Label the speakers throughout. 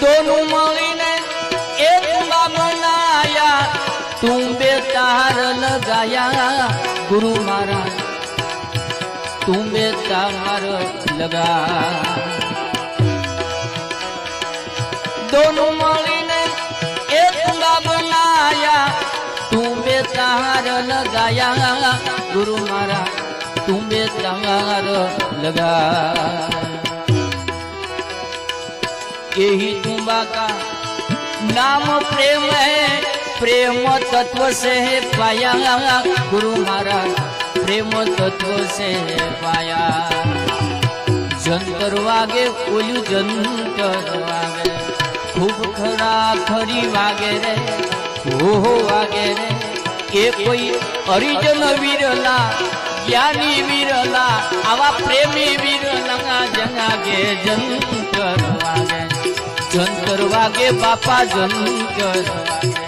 Speaker 1: दोनों मळीने एक बनाया तू बेतार लगाया गुरु महाराज तू बेतार लगा दोनों मळीने एक बनाया तू बेतार लगाया गुरु महाराज तू बेतार लगा यही तुम्बा का नाम प्रेम है प्रेम तत्व से पाया गुरु महाराज प्रेम तत्व से पाया जंतर वागे ओलू जंतर वागे खूब खरा खरी वागे रे हो वागे रे ये कोई हरिजन वीरला ज्ञानी वीरला आवा प्रेमी वीरला जंगागे जंतर वागे जंतर वागे बापा जंतर वागे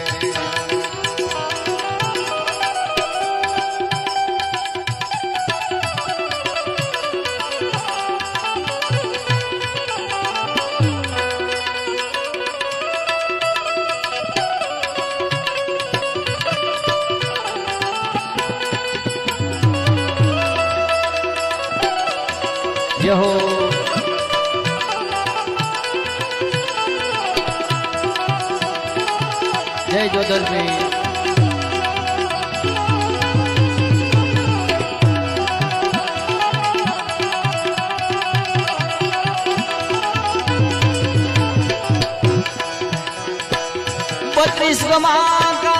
Speaker 1: हो जय जोधर भाई बत्रीस गमा का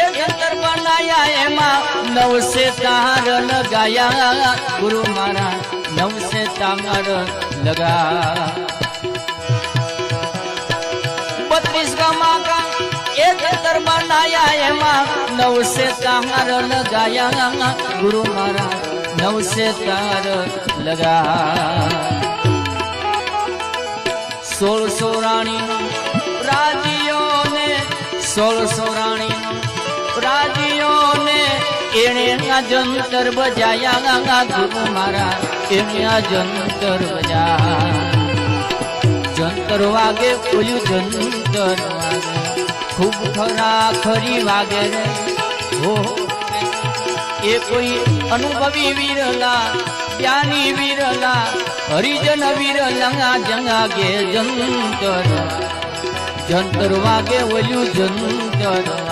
Speaker 1: एक अंतर बनाया एमा 9 से तार लगाया गुरु महाराज 9 से तार लगा 32 गमा का एक अंतर बनाया एमा 9 से तार लगाया गुरु महाराज 9 से तार लगा 1600 रानी राजियों ने 1600 रानी राजियों ने एने जंतर बजाया गुरु महाराज एने जंतर बजा जंतर वागे ओलू जंतर वागे खूब खरा खरी वागे रे हो ये कोई अनुभवी वीरला ज्ञानी वीरला हरिजन वीरला जंगागे जंतर जंतर वागे ओलू जंतर